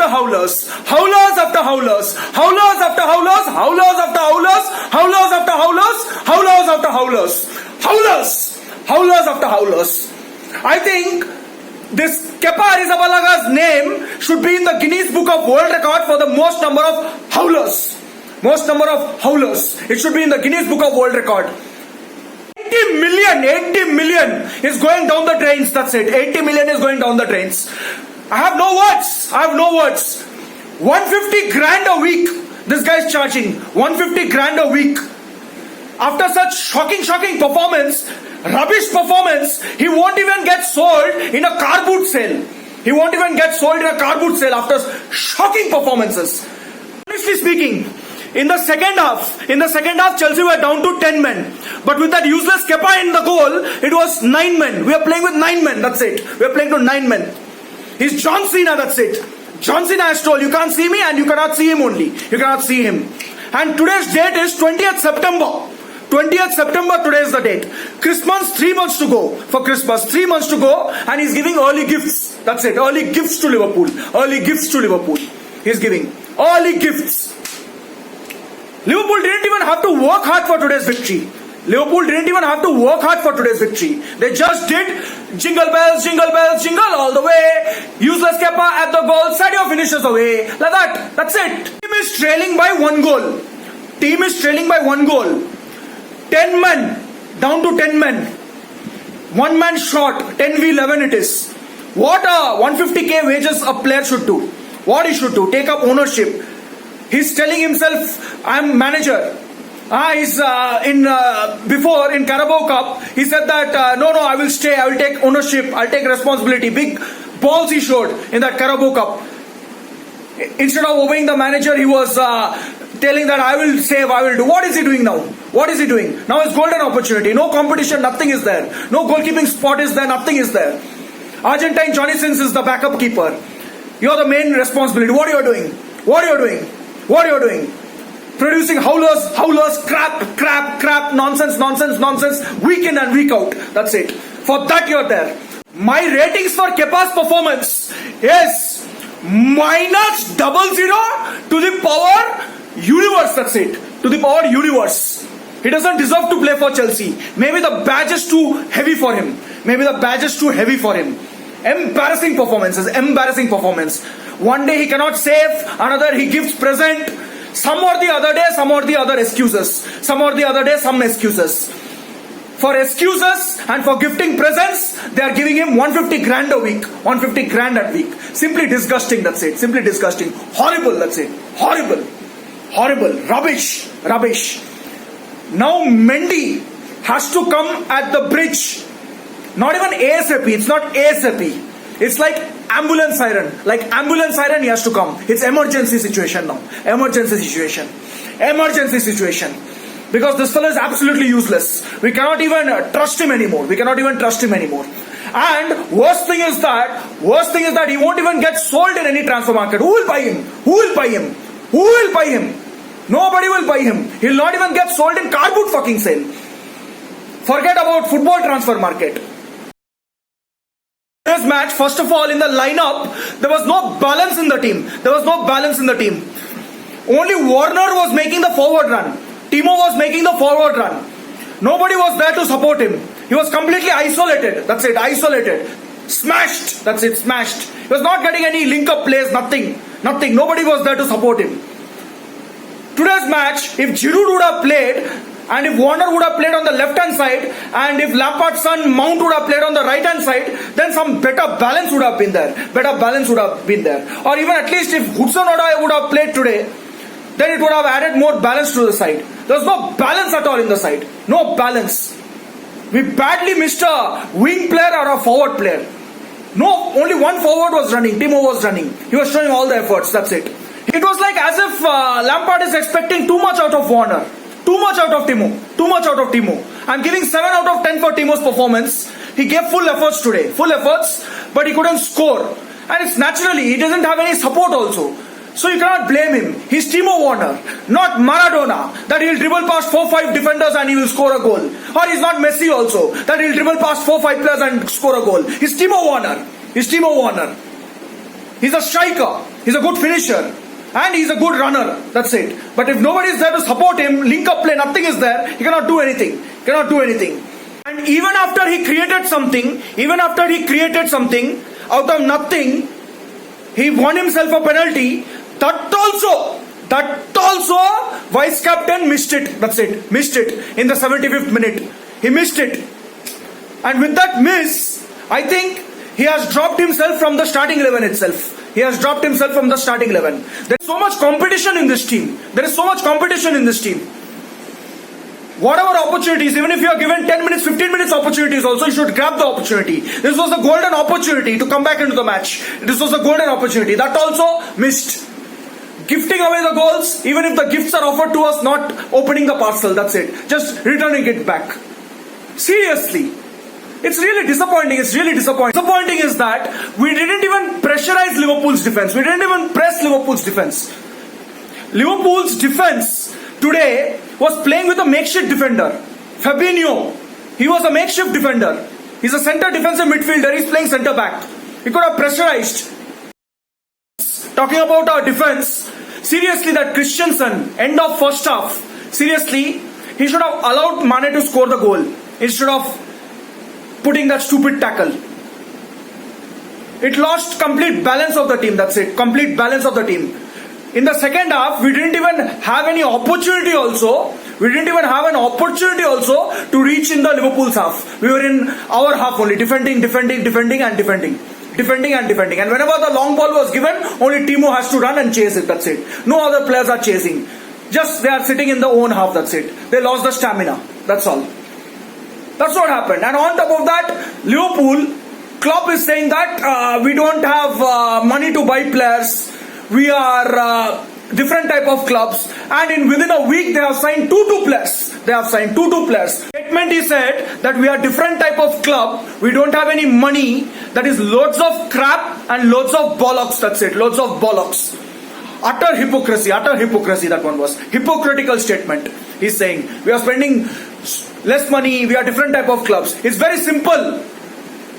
howlers, howlers after howlers, howlers after howlers, howlers after howlers, howlers after howlers, howlers after howlers, howlers, howlers after howlers. I think this Kepa Arrizabalaga's name should be in the Guinness Book of World Record for the most number of howlers. Most number of howlers. It should be in the Guinness Book of World Record. 80 million is going down the drains. That's it. 80 million is going down the drains. I have no words. 150 grand a week. This guy is charging 150 grand a week. After such shocking performance, rubbish performance, he won't even get sold in a car boot sale. He won't even get sold in a car boot sale after shocking performances. Honestly speaking, in the second half, Chelsea were down to 10 men. But with that useless Kepa in the goal, it was 9 men. We are playing with 9 men, that's it. We are playing to 9 men. He's John Cena, that's it. John Cena has told, you can't see me and you cannot see him only. You cannot see him. And today's date is 20th September. 20th September, today is the date. Christmas, 3 months to go. For Christmas, 3 months to go. And he's giving early gifts. That's it. Early gifts to Liverpool. Early gifts to Liverpool. He's giving early gifts. Liverpool didn't even have to work hard for today's victory. They just did jingle bells, jingle all the way. Useless Kepa at the goal. Sadio finishes away. Like that. That's it. Team is trailing by 1 goal. 10 men. Down to 10 men. 1 man short. 10v11 it is. What a 150k wages a player should do. What he should do. Take up ownership. He's telling himself, I'm manager. Before in Carabao Cup, he said that no, I will stay. I will take ownership. I'll take responsibility. Big balls he showed in that Carabao Cup. Instead of obeying the manager, he was telling that I will save. I will do. What is he doing now? Now it's golden opportunity. No competition. Nothing is there. No goalkeeping spot is there. Nothing is there. Argentine Johnny Sins is the backup keeper. You're the main responsibility. What are you doing? Producing howlers, crap, nonsense, week in and week out. That's it. For that you're there. My ratings for Kepa's performance is -00 to the power universe. That's it. To the power universe. He doesn't deserve to play for Chelsea. Maybe the badge is too heavy for him. Embarrassing performance. One day he cannot save, another he gives present. Some or the other excuses. Some excuses. For excuses and for gifting presents, they are giving him 150 grand a week. 150 grand a week. Simply disgusting, that's it. Simply disgusting. Horrible, that's it. Horrible. Rubbish. Now Mendy has to come at the bridge. Not even ASAP. It's not ASAP. It's like ambulance siren. He has to come. It's emergency situation now. Emergency situation. Because this fellow is absolutely useless. We cannot even trust him anymore. And worst thing is that he won't even get sold in any transfer market. Who will buy him? Nobody will buy him. He'll not even get sold in car boot fucking sale. Forget about football transfer market. This match, first of all, in the lineup, there was no balance in the team. Only Warner was making the forward run. Timo was making the forward run. Nobody was there to support him. He was completely isolated. That's it, isolated. Smashed. That's it, smashed. He was not getting any link-up plays, nothing. Nobody was there to support him. Today's match, if Giroud would have played, and if Warner would have played on the left-hand side, and if Lampard's son Mount would have played on the right-hand side, then some better balance would have been there. Or even at least if Hudson-Odoi would have played today, then it would have added more balance to the side. There was no balance at all in the side. No balance. We badly missed a wing player or a forward player. No, only one forward was running. Timo was running. He was showing all the efforts. That's it. It was like as if Lampard is expecting too much out of Warner. Too much out of Timo. I'm giving 7 out of 10 for Timo's performance. He gave full efforts today. But he couldn't score. And it's naturally, he doesn't have any support also. So you cannot blame him. He's Timo Werner, not Maradona, that he'll dribble past 4-5 defenders and he will score a goal. Or he's not Messi also, that he'll dribble past 4-5 players and score a goal. He's Timo Werner. He's a striker. He's a good finisher. And he's a good runner. That's it. But if nobody is there to support him, link up play, nothing is there, he cannot do anything. Cannot do anything. And even after he created something, out of nothing, he won himself a penalty. That also, vice captain missed it. That's it. Missed it in the 75th minute. He missed it. And with that miss, I think he has dropped himself from the starting 11 itself. There is so much competition in this team. Whatever opportunities, even if you are given 10 minutes, 15 minutes opportunities also, you should grab the opportunity. This was a golden opportunity to come back into the match. This was a golden opportunity. That also missed. Gifting away the goals, even if the gifts are offered to us, not opening the parcel, that's it. Just returning it back. Seriously. It's really disappointing. Disappointing is that we didn't even pressurize Liverpool's defense. We didn't even press Liverpool's defense. Liverpool's defense today was playing with a makeshift defender. Fabinho. He was a makeshift defender. He's a center defensive midfielder. He's playing centre back. He could have pressurized. Talking about our defense, seriously, that Christensen, end of first half, seriously, he should have allowed Mane to score the goal instead of putting that stupid tackle. It lost complete balance of the team. That's it. Complete balance of the team. In the second half, we didn't even have any opportunity also. To reach in the Liverpool's half. We were in our half only, defending. And whenever the long ball was given, only Timo has to run and chase it. That's it. No other players are chasing. Just they are sitting in their own half. That's it. They lost the stamina. That's all. That's what happened. And on top of that, Liverpool, Klopp is saying that we don't have money to buy players. We are different type of clubs. And within a week, they have signed two players. Statement he said that we are different type of club. We don't have any money. That is loads of crap and loads of bollocks. That's it. Loads of bollocks. Utter hypocrisy that one was. Hypocritical statement. He's saying we are spending less money, we are different type of clubs. It's very simple.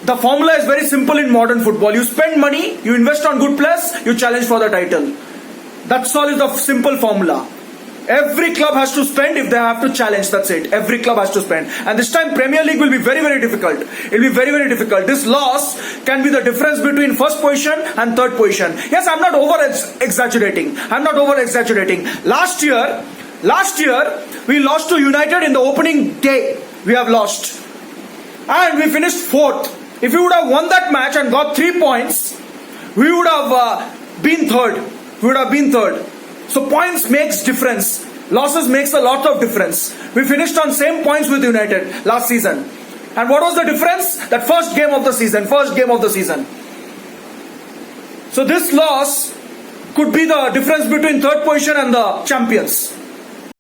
The formula is very simple in modern football. You spend money, you invest on good players, you challenge for the title. That's all is the simple formula. Every club has to spend if they have to challenge. That's it. Every club has to spend. And this time Premier League will be very, very difficult. It will be very, very difficult. This loss can be the difference between first position and third position. Yes, I'm not over exaggerating. Last year, we lost to United in the opening day. We have lost. And we finished 4th. If we would have won that match and got 3 points, we would have been third. So points makes difference. Losses makes a lot of difference. We finished on same points with United last season. And what was the difference? That first game of the season. So this loss could be the difference between third position and the champions.